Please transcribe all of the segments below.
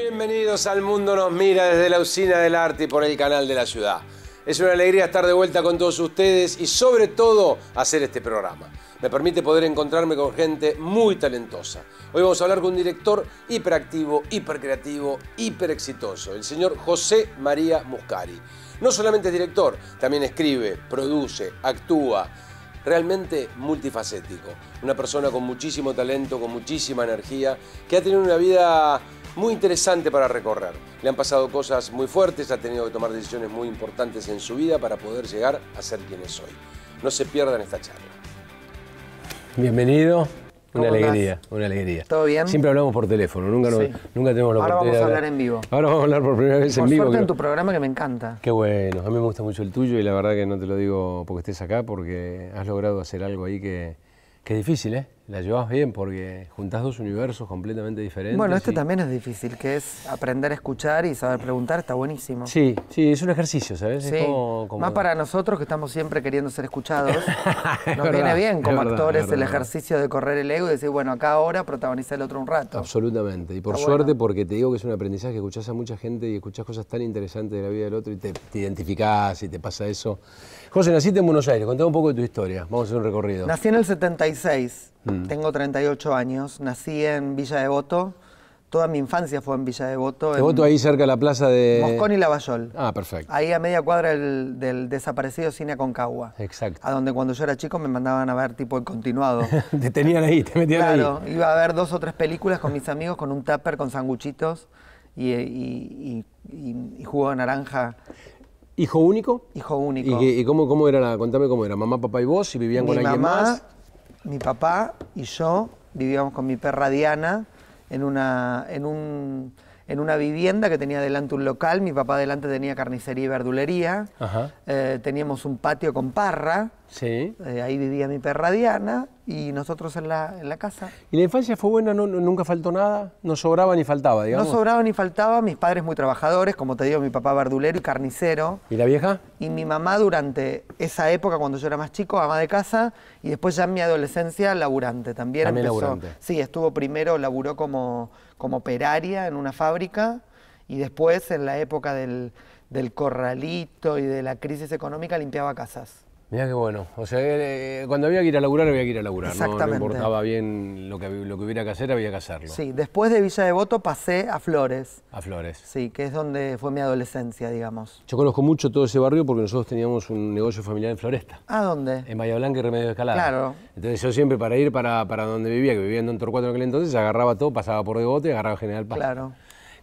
Bienvenidos al Mundo Nos Mira desde la Usina del Arte y por el canal de la ciudad. Es una alegría estar de vuelta con todos ustedes y sobre todo hacer este programa. Me permite poder encontrarme con gente muy talentosa. Hoy vamos a hablar con un director hiperactivo, hipercreativo, hiperexitoso, el señor José María Muscari. No solamente es director, también escribe, produce, actúa. Realmente multifacético. Una persona con muchísimo talento, con muchísima energía, que ha tenido una vida muy interesante para recorrer. Le han pasado cosas muy fuertes, ha tenido que tomar decisiones muy importantes en su vida para poder llegar a ser quien es hoy. No se pierdan esta charla. Bienvenido. Una alegría, una alegría. ¿Todo bien? Siempre hablamos por teléfono, nunca tenemos la oportunidad. Ahora vamos a hablar en vivo. Ahora vamos a hablar por primera vez en vivo. Por suerte en tu programa que me encanta. Qué bueno, a mí me gusta mucho el tuyo y la verdad que no te lo digo porque estés acá, porque has logrado hacer algo ahí que es difícil, ¿eh? La llevas bien porque juntás dos universos completamente diferentes. Bueno, este también es difícil, que es aprender a escuchar y saber preguntar, está buenísimo. Sí, sí, es un ejercicio, ¿sabes? Sí. Es como... Más para nosotros que estamos siempre queriendo ser escuchados. Nos verdad, viene bien como actores verdad. el ejercicio de correr el ego y decir, bueno, acá ahora protagoniza el otro un rato. Absolutamente. Y por Está suerte, bueno. porque te digo que es un aprendizaje, escuchás a mucha gente y escuchás cosas tan interesantes de la vida del otro y te identificás y te pasa eso. José, naciste en Buenos Aires, contame un poco de tu historia. Vamos a hacer un recorrido. Nací en el 76, tengo 38 años, nací en Villa Devoto, toda mi infancia fue en Villa Devoto. Devoto ahí cerca de la plaza de... Moscón y Lavallol. Ah, perfecto. Ahí a media cuadra del desaparecido Cine Aconcagua. Exacto. A donde cuando yo era chico me mandaban a ver tipo el continuado. Te tenían ahí, te metían ahí. Claro, iba a ver 2 o 3 películas con mis amigos con un tupper con sanguchitos y jugo de naranja. ¿Hijo único? Hijo único. ¿Y cómo era contame cómo era? ¿Mamá, papá y vos? ¿Y vivían con alguien más? Mi papá y yo vivíamos con mi perra Diana en una vivienda que tenía delante un local. Mi papá delante tenía carnicería y verdulería. Ajá. Teníamos un patio con parra. Sí. Ahí vivía mi perra Diana y nosotros en la casa. ¿Y la infancia fue buena? ¿Nunca faltó nada? ¿No sobraba ni faltaba, digamos? No sobraba ni faltaba, mis padres muy trabajadores, como te digo, mi papá verdulero y carnicero. ¿Y la vieja? Y mi mamá durante esa época, cuando yo era más chico, ama de casa, y después ya en mi adolescencia, laburante. También empezó. Laburante. Sí, laburó como operaria en una fábrica, y después en la época del corralito y de la crisis económica limpiaba casas. Mirá qué bueno. O sea, cuando había que ir a laburar, había que ir a laburar. Exactamente. No importaba bien lo que hubiera que hacer, había que hacerlo. Sí, después de Villa Devoto pasé a Flores. A Flores. Sí, que es donde fue mi adolescencia, digamos. Yo conozco mucho todo ese barrio porque nosotros teníamos un negocio familiar en Floresta. ¿A dónde? En Bahía Blanca y Remedios de Escalada. Claro. Entonces yo siempre para ir para donde vivía, que vivía en Don Torcuato en aquel entonces, agarraba todo, pasaba por Devoto y agarraba General Paz. Claro.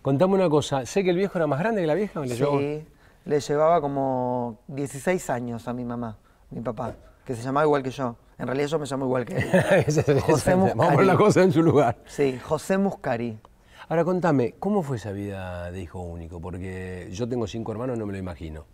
Contame una cosa, sé que el viejo era más grande que la vieja. Sí, le llevaba como 16 años a mi mamá, mi papá, que se llamaba igual que yo. En realidad yo me llamo igual que él. José Muscari. Vamos a poner la cosa en su lugar. Sí, José Muscari. Ahora contame, ¿cómo fue esa vida de hijo único? Porque yo tengo 5 hermanos, no me lo imagino.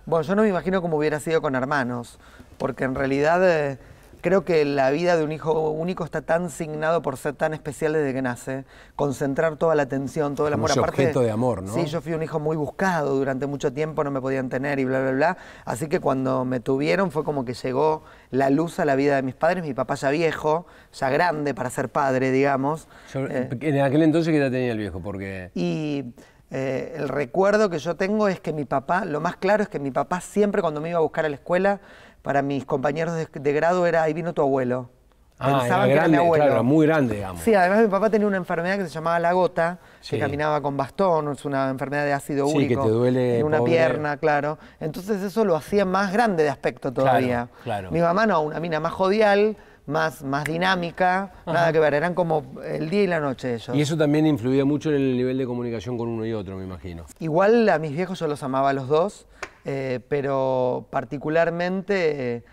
Bueno, yo no me imagino cómo hubiera sido con hermanos, porque en realidad creo que la vida de un hijo único está tan signado por ser tan especial desde que nace, concentrar toda la atención, todo el amor. Como ese objeto de amor, ¿no? Sí, yo fui un hijo muy buscado, durante mucho tiempo no me podían tener y bla, bla, bla. Así que cuando me tuvieron fue como que llegó la luz a la vida de mis padres, mi papá ya viejo, ya grande para ser padre, digamos. En aquel entonces, ¿qué edad tenía el viejo? Porque... El recuerdo que yo tengo es que mi papá, lo más claro es que mi papá siempre cuando me iba a buscar a la escuela, para mis compañeros de grado era, ahí vino tu abuelo. Pensaban que era mi abuelo. Claro, era muy grande, digamos. Sí, además mi papá tenía una enfermedad que se llamaba la gota, sí, que caminaba con bastón, es una enfermedad de ácido úrico. Sí, que te duele, en una pobre pierna, claro. Entonces eso lo hacía más grande de aspecto todavía. Claro. Mi mamá no, una mina más jovial, más dinámica, nada que ver, eran como el día y la noche ellos. Y eso también influía mucho en el nivel de comunicación con uno y otro, me imagino. Igual a mis viejos yo los amaba a los dos, pero particularmente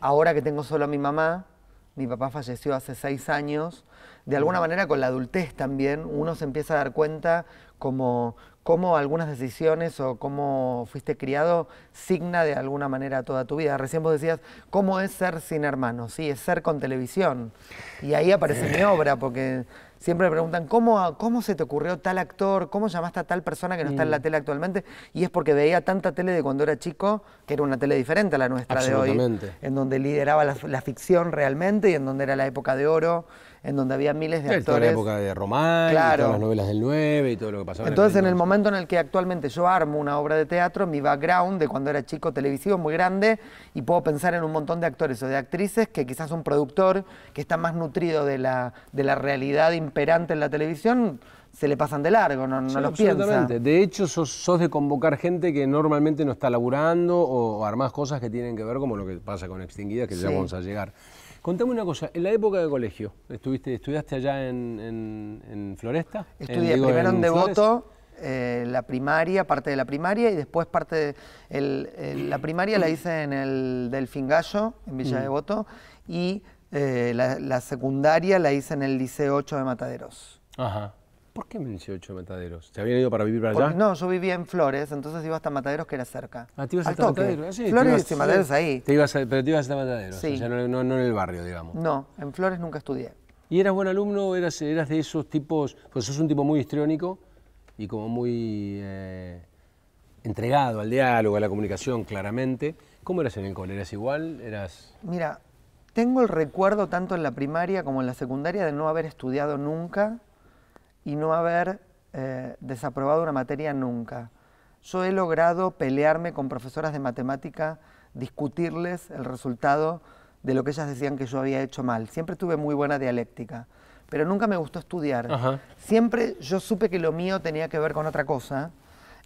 ahora que tengo solo a mi mamá, mi papá falleció hace 6 años, de alguna manera con la adultez también uno se empieza a dar cuenta cómo algunas decisiones o cómo fuiste criado signa de alguna manera toda tu vida. Recién vos decías, ¿cómo es ser sin hermanos? Sí, es ser con televisión. Y ahí aparece mi obra, porque siempre me preguntan, ¿cómo se te ocurrió tal actor? ¿Cómo llamaste a tal persona que no está en la tele actualmente? Y es porque veía tanta tele de cuando era chico, que era una tele diferente a la nuestra de hoy, en donde lideraba la ficción realmente y en donde era la época de oro, en donde había miles de actores. Toda la época de Román, claro, y todas las novelas del 9 y todo lo que pasaba. Entonces, en el momento en el que actualmente yo armo una obra de teatro, mi background de cuando era chico televisivo es muy grande y puedo pensar en un montón de actores o de actrices que quizás un productor que está más nutrido de la realidad imperante en la televisión se le pasan de largo, no los piensa. De hecho, sos de convocar gente que normalmente no está laburando o armás cosas que tienen que ver como lo que pasa con Extinguidas, que ya vamos a llegar. Contame una cosa, en la época de colegio, ¿estudiaste allá en Floresta? Estudié primero en Devoto, la primaria, parte de la primaria, y después parte de la primaria la hice en el Delfín Gallo, en Villa Devoto, y la secundaria la hice en el Liceo 8 de Mataderos. Ajá. ¿Por qué en el Liceo 8 de Mataderos? ¿Te habían ido para vivir para allá? No, yo vivía en Flores, entonces iba hasta Mataderos, que era cerca. Ah, ¿te ibas hasta Mataderos? Sí, Flores y Mataderos ahí. Pero te ibas hasta Mataderos, sí. O sea, no en el barrio, digamos. No, en Flores nunca estudié. ¿Y eras buen alumno? ¿Eras de esos tipos? Pues sos un tipo muy histriónico y como muy entregado al diálogo, a la comunicación, claramente. ¿Cómo eras en el cole? ¿Eras igual? Mira, tengo el recuerdo tanto en la primaria como en la secundaria de no haber estudiado nunca y no haber desaprobado una materia nunca. Yo he logrado pelearme con profesoras de matemática, discutirles el resultado de lo que ellas decían que yo había hecho mal. Siempre tuve muy buena dialéctica, pero nunca me gustó estudiar. Ajá. Siempre yo supe que lo mío tenía que ver con otra cosa.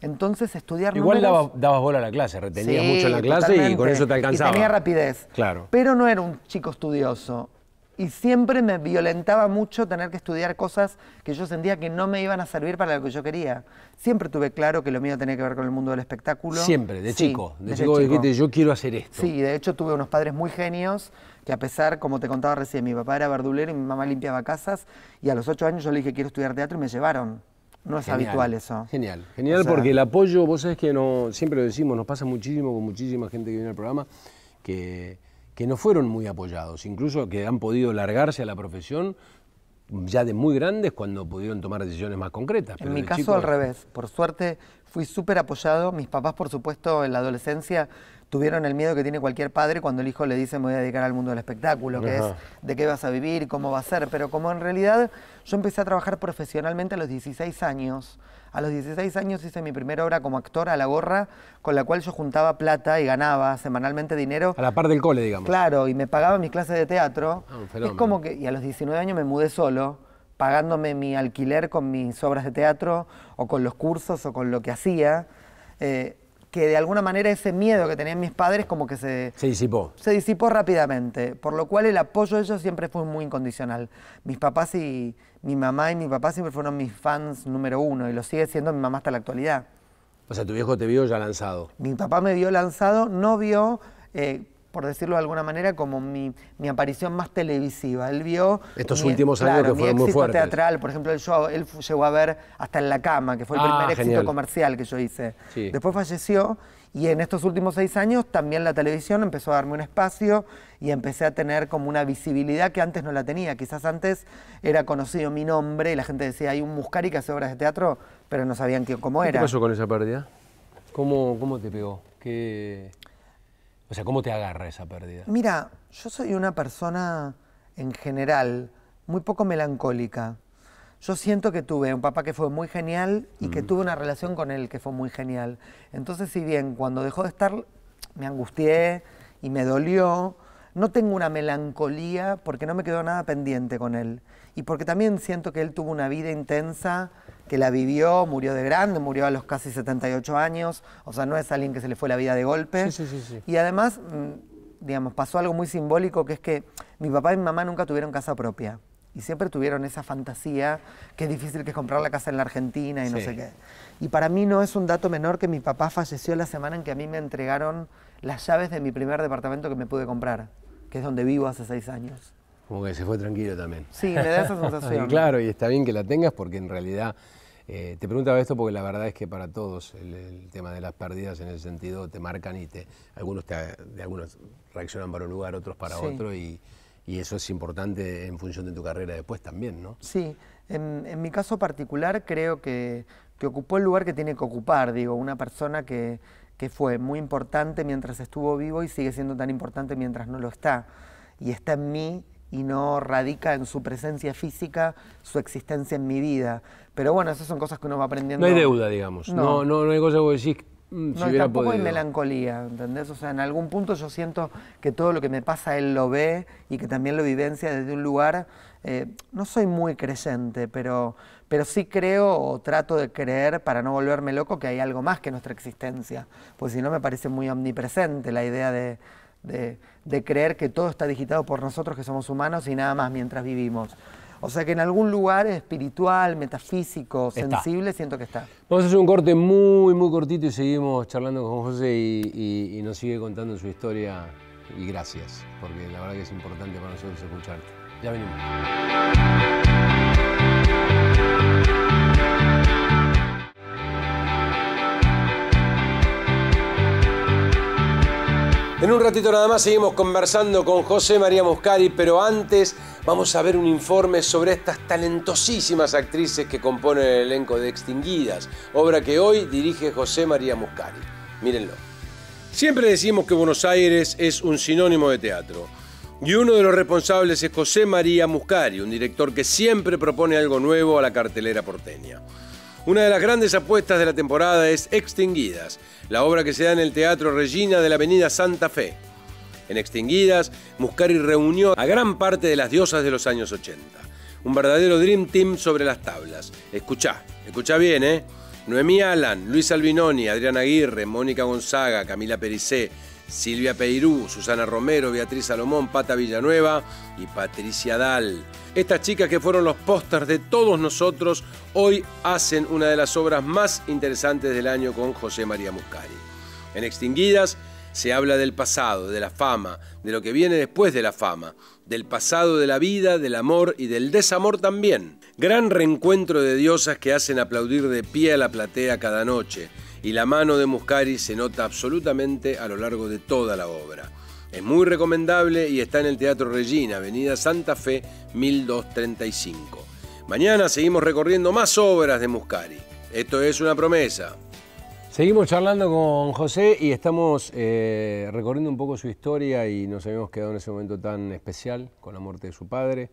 Entonces estudiar igual números... dabas bola a la clase, retenías sí, mucho en la clase totalmente. Y con eso te alcanzaba. Y tenía rapidez. Claro. Pero no era un chico estudioso. Y siempre me violentaba mucho tener que estudiar cosas que yo sentía que no me iban a servir para lo que yo quería. Siempre tuve claro que lo mío tenía que ver con el mundo del espectáculo. Siempre, de chico. Sí, de chico dijiste, yo quiero hacer esto. Sí, de hecho tuve unos padres muy genios que a pesar, como te contaba recién, mi papá era verdulero y mi mamá limpiaba casas y a los 8 años yo le dije quiero estudiar teatro y me llevaron. No es habitual eso. Genial, genial, o sea, porque el apoyo, vos sabés que siempre lo decimos, nos pasa muchísimo con muchísima gente que viene al programa que no fueron muy apoyados, incluso que han podido largarse a la profesión ya de muy grandes cuando pudieron tomar decisiones más concretas. En mi caso al revés, por suerte fui súper apoyado, mis papás por supuesto en la adolescencia tuvieron el miedo que tiene cualquier padre cuando el hijo le dice me voy a dedicar al mundo del espectáculo, que es de qué vas a vivir, cómo va a ser, pero como en realidad yo empecé a trabajar profesionalmente a los 16 años. A los 16 años hice mi primera obra como actor a la gorra, con la cual yo juntaba plata y ganaba semanalmente dinero. A la par del cole, digamos. Claro, y me pagaba mis clases de teatro. Un fenómeno. Es como que, y a los 19 años me mudé solo, pagándome mi alquiler con mis obras de teatro, o con los cursos, o con lo que hacía. Que de alguna manera ese miedo que tenían mis padres como que se disipó. Se disipó rápidamente, por lo cual el apoyo de ellos siempre fue muy incondicional. Mis papás y mi mamá y mi papá siempre fueron mis fans número uno y lo sigue siendo mi mamá hasta la actualidad. O sea, tu viejo te vio ya lanzado. Mi papá me vio lanzado, no vio, por decirlo de alguna manera, como mi aparición más televisiva. Él vio estos últimos años que fueron muy fuertes. Teatral, por ejemplo, él llegó a ver Hasta en la cama, que fue el primer éxito comercial que yo hice. Sí. Después falleció y en estos últimos 6 años también la televisión empezó a darme un espacio y empecé a tener como una visibilidad que antes no la tenía. Quizás antes era conocido mi nombre y la gente decía, hay un Muscari que hace obras de teatro, pero no sabían cómo era. ¿Qué pasó con esa pérdida? ¿Cómo te pegó? O sea, ¿cómo te agarra esa pérdida? Mira, yo soy una persona, en general, muy poco melancólica. Yo siento que tuve un papá que fue muy genial y que tuve una relación con él que fue muy genial. Entonces, si bien cuando dejó de estar me angustié y me dolió, no tengo una melancolía porque no me quedó nada pendiente con él. Y porque también siento que él tuvo una vida intensa, que la vivió, murió de grande, murió a los casi 78 años, o sea, no es alguien que se le fue la vida de golpe. Sí. Y además, digamos, pasó algo muy simbólico, que es que mi papá y mi mamá nunca tuvieron casa propia. Y siempre tuvieron esa fantasía, que es difícil que es comprar la casa en la Argentina y no sé qué. Y para mí no es un dato menor que mi papá falleció la semana en que a mí me entregaron las llaves de mi primer departamento que me pude comprar, que es donde vivo hace 6 años. Como que se fue tranquilo también. Sí, me da esa sensación. Claro, y está bien que la tengas porque en realidad, te preguntaba esto porque la verdad es que para todos el tema de las pérdidas en ese sentido te marcan y algunos reaccionan para un lugar, otros para otro y y eso es importante en función de tu carrera después también, ¿no? Sí, en mi caso particular creo que ocupó el lugar que tiene que ocupar, digo, una persona que fue muy importante mientras estuvo vivo y sigue siendo tan importante mientras no lo está. Y está en mí y no radica en su presencia física, su existencia en mi vida. Pero bueno, esas son cosas que uno va aprendiendo. No hay deuda, digamos. No hay cosa que vos decís, si no, hubiera tampoco hay podido. melancolía, ¿entendés? O sea, en algún punto yo siento que todo lo que me pasa él lo ve y que también lo vivencia desde un lugar. No soy muy creyente, pero sí creo o trato de creer, para no volverme loco, que hay algo más que nuestra existencia. Pues si no me parece muy omnipresente la idea de creer que todo está digitado por nosotros, que somos humanos, y nada más mientras vivimos. O sea que en algún lugar espiritual, metafísico, sensible, siento que está. Vamos a hacer un corte muy, muy cortito y seguimos charlando con José y nos sigue contando su historia. Y gracias, porque la verdad que es importante para nosotros escucharte. Ya venimos. En un ratito nada más seguimos conversando con José María Muscari, pero antes vamos a ver un informe sobre estas talentosísimas actrices que componen el elenco de Extinguidas, obra que hoy dirige José María Muscari. Mírenlo. Siempre decimos que Buenos Aires es un sinónimo de teatro, y uno de los responsables es José María Muscari, un director que siempre propone algo nuevo a la cartelera porteña. Una de las grandes apuestas de la temporada es Extinguidas, la obra que se da en el Teatro Regina de la Avenida Santa Fe. En Extinguidas, Muscari reunió a gran parte de las diosas de los años 80. Un verdadero Dream Team sobre las tablas. Escuchá bien, ¿eh? Noemí Alan, Luis Albinoni, Adriana Aguirre, Mónica Gonzaga, Camila Pericé, Silvia Peirú, Susana Romero, Beatriz Salomón, Pata Villanueva y Patricia Dal. Estas chicas que fueron los pósters de todos nosotros, hoy hacen una de las obras más interesantes del año con José María Muscari. En Extinguidas se habla del pasado, de la fama, de lo que viene después de la fama, del pasado de la vida, del amor y del desamor también. Gran reencuentro de diosas que hacen aplaudir de pie a la platea cada noche, y la mano de Muscari se nota absolutamente a lo largo de toda la obra. Es muy recomendable y está en el Teatro Regina, Avenida Santa Fe, 1235. Mañana seguimos recorriendo más obras de Muscari. Esto es una promesa. Seguimos charlando con José y estamos recorriendo un poco su historia y nos habíamos quedado en ese momento tan especial con la muerte de su padre,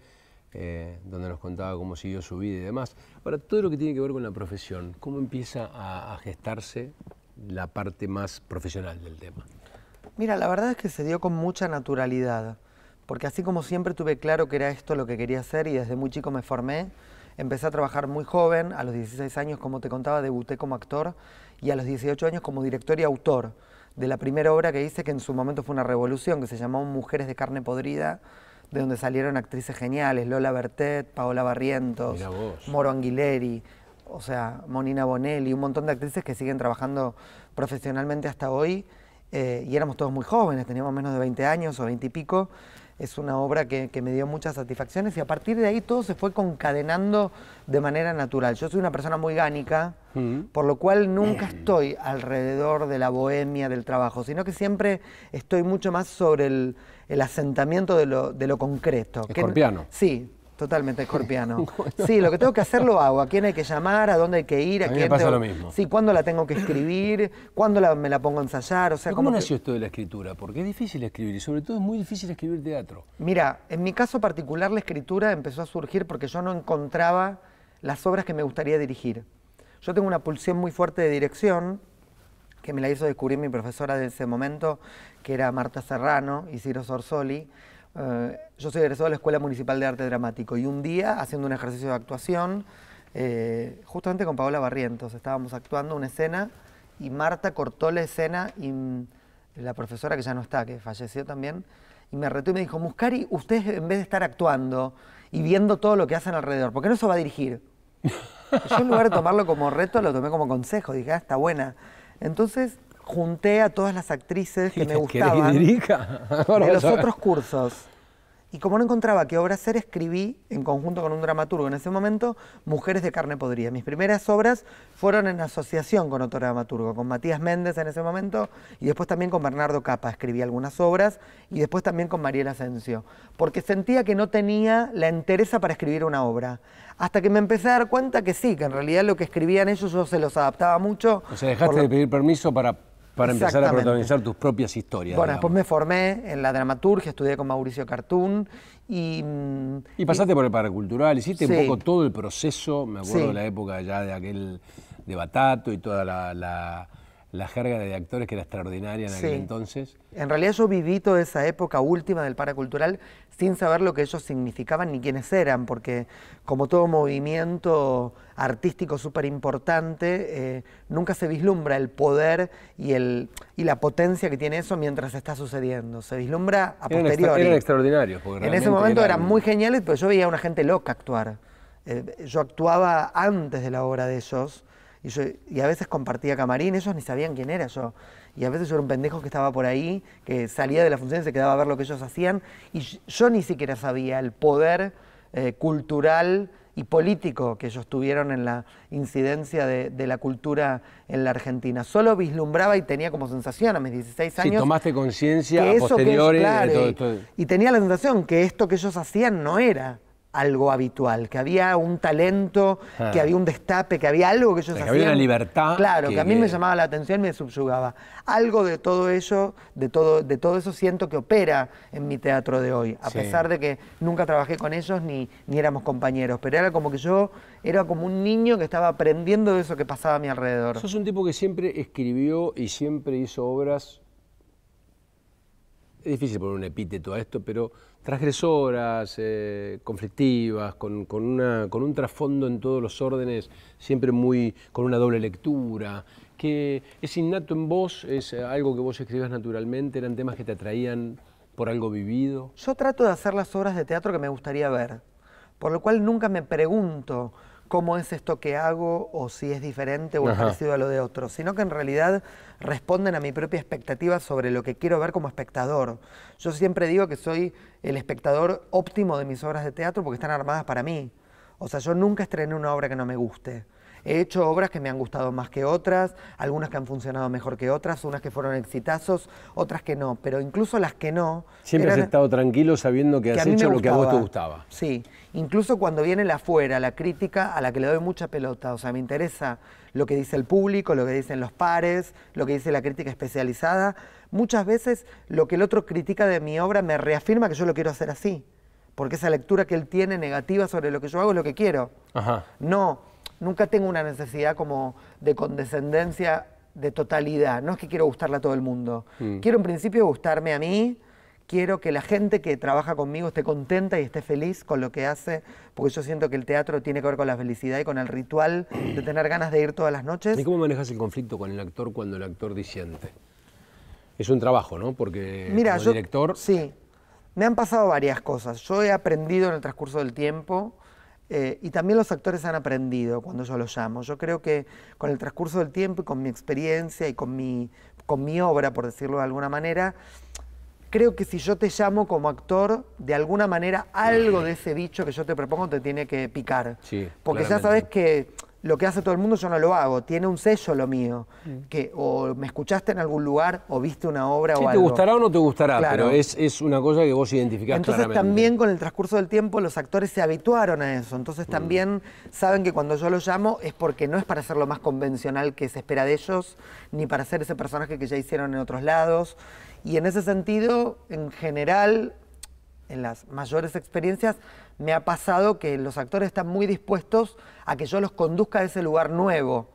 donde nos contaba cómo siguió su vida y demás. Ahora, todo lo que tiene que ver con la profesión, ¿cómo empieza a gestarse la parte más profesional del tema? Mira, la verdad es que se dio con mucha naturalidad, porque así como siempre tuve claro que era esto lo que quería hacer y desde muy chico me formé, empecé a trabajar muy joven, a los 16 años, como te contaba, debuté como actor y a los 18 años como director y autor de la primera obra que hice, que en su momento fue una revolución, que se llamó Mujeres de carne podrida, de donde salieron actrices geniales, Lola Bertet, Paola Barrientos, Moro Anguileri, o sea, Monina Bonelli, un montón de actrices que siguen trabajando profesionalmente hasta hoy, y éramos todos muy jóvenes, teníamos menos de 20 años o 20 y pico. Es una obra que me dio muchas satisfacciones y a partir de ahí todo se fue concadenando de manera natural. Yo soy una persona muy gánica, por lo cual nunca estoy alrededor de la bohemia del trabajo, sino que siempre estoy mucho más sobre el asentamiento de lo concreto. Escorpiano. Sí, totalmente escorpiano. Sí, lo que tengo que hacer lo hago. ¿A quién hay que llamar? ¿A dónde hay que ir? A mí me pasa lo mismo. Sí, ¿cuándo la tengo que escribir? ¿Cuándo me la pongo a ensayar? O sea, ¿Cómo nació esto de la escritura? Porque es difícil escribir y sobre todo es muy difícil escribir teatro. Mira, en mi caso particular la escritura empezó a surgir porque yo no encontraba las obras que me gustaría dirigir. Yo tengo una pulsión muy fuerte de dirección que me la hizo descubrir mi profesora de ese momento, que era Marta Serrano y Ciro Sorsoli. Yo soy egresado de la Escuela Municipal de Arte Dramático y un día, haciendo un ejercicio de actuación, justamente con Paola Barrientos, estábamos actuando una escena y Marta cortó la escena y la profesora, que ya no está, que falleció también, y me retó y me dijo: Muscari, usted en vez de estar actuando y viendo todo lo que hacen alrededor, ¿por qué no se va a dirigir? Y yo en lugar de tomarlo como reto, lo tomé como consejo, dije, está buena. Entonces junté a todas las actrices que me gustaban que dirija? de los otros cursos Y como no encontraba qué obra hacer, escribí en conjunto con un dramaturgo en ese momento Mujeres de carne podrida. Mis primeras obras fueron en asociación con otro dramaturgo, con Matías Méndez en ese momento y después también con Bernardo Capa escribí algunas obras y después también con Mariela Asensio, porque sentía que no tenía la entereza para escribir una obra. Hasta que me empecé a dar cuenta que sí, que en realidad lo que escribían ellos yo se los adaptaba mucho. O sea, dejaste de pedir permiso para empezar a protagonizar tus propias historias. Bueno, digamos. después me formé en la dramaturgia, estudié con Mauricio Cartún y pasaste por el Paracultural, hiciste sí. un poco todo el proceso, me acuerdo Sí. de la época ya de aquel de Batato y toda la jerga de actores que era extraordinaria en aquel Sí. entonces. En realidad yo viví toda esa época última del Paracultural sin saber lo que ellos significaban ni quiénes eran, porque como todo movimiento artístico súper importante, nunca se vislumbra el poder y la potencia que tiene eso mientras está sucediendo. Se vislumbra a posteriori. Eran extraordinarios. Porque En ese momento eran muy geniales, pero yo veía a una gente loca actuar. Yo actuaba antes de la obra de ellos. Y a veces compartía camarín, ellos ni sabían quién era yo. Y a veces yo era un pendejo que estaba por ahí, que salía de la función y se quedaba a ver lo que ellos hacían. Y yo ni siquiera sabía el poder cultural y político que ellos tuvieron en la incidencia de la cultura en la Argentina. Solo vislumbraba y tenía como sensación a mis 16 años... Sí, tomaste conciencia a eso posteriori claro, de todo esto. Y tenía la sensación que esto que ellos hacían no era algo habitual, que había un talento, que había un destape, que había algo que ellos hacían. Que había una libertad. Claro, que a mí me llamaba la atención y me subyugaba. Algo de todo ello, de todo eso siento que opera en mi teatro de hoy, a pesar de que nunca trabajé con ellos ni éramos compañeros, pero era como que yo era como un niño que estaba aprendiendo de eso que pasaba a mi alrededor. Sos un tipo que siempre escribió y siempre hizo obras. Es difícil poner un epíteto a esto, pero transgresoras, conflictivas, con un trasfondo en todos los órdenes, siempre con una doble lectura, que es innato en vos, es algo que vos escribías naturalmente, eran temas que te atraían por algo vivido. Yo trato de hacer las obras de teatro que me gustaría ver, por lo cual nunca me pregunto cómo es esto que hago o si es diferente o es parecido a lo de otros, sino que en realidad responden a mi propia expectativa sobre lo que quiero ver como espectador. Yo siempre digo que soy el espectador óptimo de mis obras de teatro porque están armadas para mí. O sea, yo nunca estrené una obra que no me guste. He hecho obras que me han gustado más que otras, algunas que han funcionado mejor que otras, unas que fueron exitazos, otras que no, pero incluso las que no... Siempre has estado tranquilo sabiendo que has hecho lo que a vos te gustaba. Sí, incluso cuando viene la afuera, la crítica a la que le doy mucha pelota, o sea, me interesa lo que dice el público, lo que dicen los pares, lo que dice la crítica especializada. Muchas veces lo que el otro critica de mi obra me reafirma que yo lo quiero hacer así, porque esa lectura que él tiene negativa sobre lo que yo hago es lo que quiero. Nunca tengo una necesidad como de condescendencia, de totalidad. No es que quiero gustarle a todo el mundo. Quiero en principio gustarme a mí, quiero que la gente que trabaja conmigo esté contenta y esté feliz con lo que hace, porque yo siento que el teatro tiene que ver con la felicidad y con el ritual de tener ganas de ir todas las noches. ¿Y cómo manejas el conflicto con el actor cuando el actor disiente? Es un trabajo, ¿no? Porque mira, como director... Sí, me han pasado varias cosas. Yo he aprendido en el transcurso del tiempo... y también los actores han aprendido cuando yo los llamo. Yo creo que con el transcurso del tiempo y con mi experiencia y con mi obra, por decirlo de alguna manera, creo que si yo te llamo como actor, de alguna manera algo de ese bicho que yo te propongo te tiene que picar. Sí, porque claramente. ya sabes que lo que hace todo el mundo yo no lo hago, tiene un sello lo mío, que o me escuchaste en algún lugar o viste una obra o algo. Sí, te gustará o no te gustará, Claro. pero es una cosa que vos identificás Entonces claramente. también con el transcurso del tiempo los actores se habituaron a eso, entonces también saben que cuando yo los llamo es porque no es para hacer lo más convencional que se espera de ellos, ni para hacer ese personaje que ya hicieron en otros lados, y en ese sentido, en general, en las mayores experiencias, me ha pasado que los actores están muy dispuestos a que yo los conduzca a ese lugar nuevo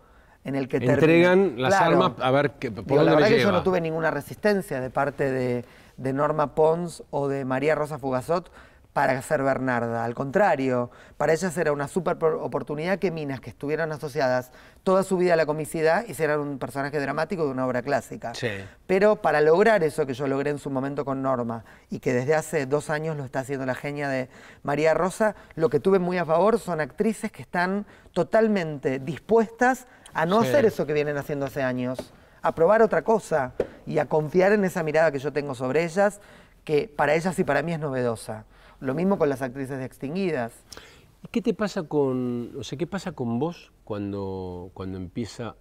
en el que entregan las armas a ver por Digo, dónde la verdad me que yo lleva. no tuve ninguna resistencia de parte de Norma Pons o de María Rosa Fugazot para ser Bernarda. Al contrario, para ellas era una súper oportunidad que minas que estuvieran asociadas toda su vida a la comicidad hicieran un personaje dramático de una obra clásica. Sí. Pero para lograr eso que yo logré en su momento con Norma y que desde hace 2 años lo está haciendo la genia de María Rosa, lo que tuve muy a favor son actrices que están totalmente dispuestas a no hacer eso que vienen haciendo hace años, a probar otra cosa y a confiar en esa mirada que yo tengo sobre ellas, que para ellas y para mí es novedosa. Lo mismo con las actrices extinguidas. ¿Qué te pasa con, o sea, qué pasa con vos cuando empezás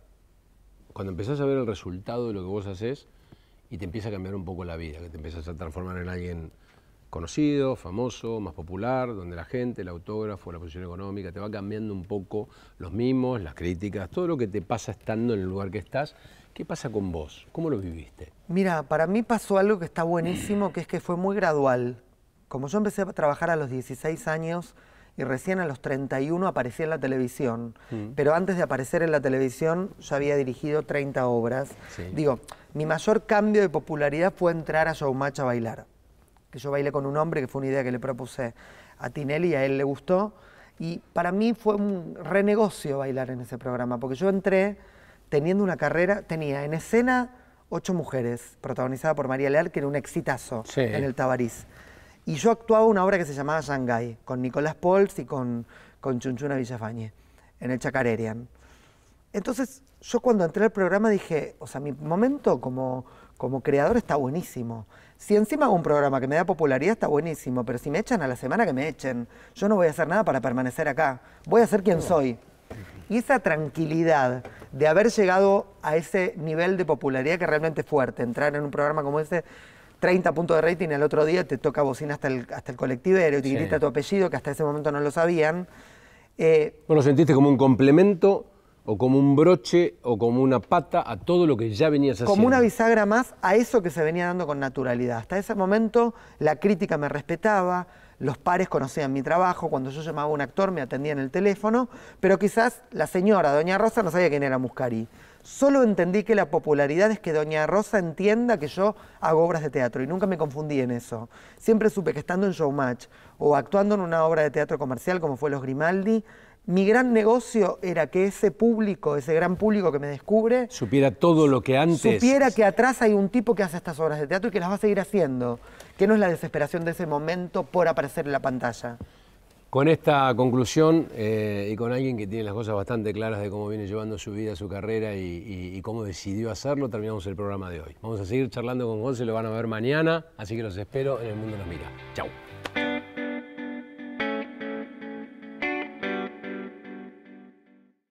a ver el resultado de lo que vos haces y te empieza a cambiar un poco la vida, que te empiezas a transformar en alguien conocido, famoso, más popular, donde la gente, el autógrafo, la posición económica, te va cambiando un poco los mimos, las críticas, todo lo que te pasa estando en el lugar que estás? ¿Qué pasa con vos? ¿Cómo lo viviste? Mira, para mí pasó algo que está buenísimo, que es que fue muy gradual. Como yo empecé a trabajar a los 16 años y recién a los 31 aparecí en la televisión, pero antes de aparecer en la televisión yo había dirigido 30 obras. Sí. Digo, mi mayor cambio de popularidad fue entrar a Showmatch a bailar. Que yo bailé con un hombre, que fue una idea que le propuse a Tinelli y a él le gustó. Y para mí fue un renegocio bailar en ese programa, porque yo entré teniendo una carrera, tenía en escena 8 mujeres, protagonizada por María Leal, que era un exitazo en el Tabarís. Y yo actuaba una obra que se llamaba Shanghái, con Nicolás Pols y con Chunchuna Villafañe, en el Chacarerian. Entonces, yo cuando entré al programa dije, o sea, mi momento como creador está buenísimo. Si encima hago un programa que me da popularidad, está buenísimo, pero si me echan a la semana, que me echen. Yo no voy a hacer nada para permanecer acá. Voy a ser quien soy. Y esa tranquilidad de haber llegado a ese nivel de popularidad que realmente es fuerte, entrar en un programa como ese, 30 puntos de rating, el otro día te toca bocina hasta el colectivero y te grita tu apellido, que hasta ese momento no lo sabían. ¿Lo sentiste como un complemento o como un broche o como una pata a todo lo que ya venías haciendo? Como una bisagra más a eso que se venía dando con naturalidad. Hasta ese momento la crítica me respetaba, los pares conocían mi trabajo, cuando yo llamaba a un actor me atendían el teléfono, pero quizás la señora, doña Rosa, no sabía quién era Muscari. Solo entendí que la popularidad es que doña Rosa entienda que yo hago obras de teatro y nunca me confundí en eso. Siempre supe que estando en Showmatch o actuando en una obra de teatro comercial como fue Los Grimaldi, mi gran negocio era que ese público, ese gran público que me descubre, supiera todo lo que antes. Supiera que atrás hay un tipo que hace estas obras de teatro y que las va a seguir haciendo, que no es la desesperación de ese momento por aparecer en la pantalla. Con esta conclusión y con alguien que tiene las cosas bastante claras de cómo viene llevando su vida, su carrera y cómo decidió hacerlo, terminamos el programa de hoy. Vamos a seguir charlando con Gonce, lo van a ver mañana, así que los espero en El Mundo Nos Mira. Chau.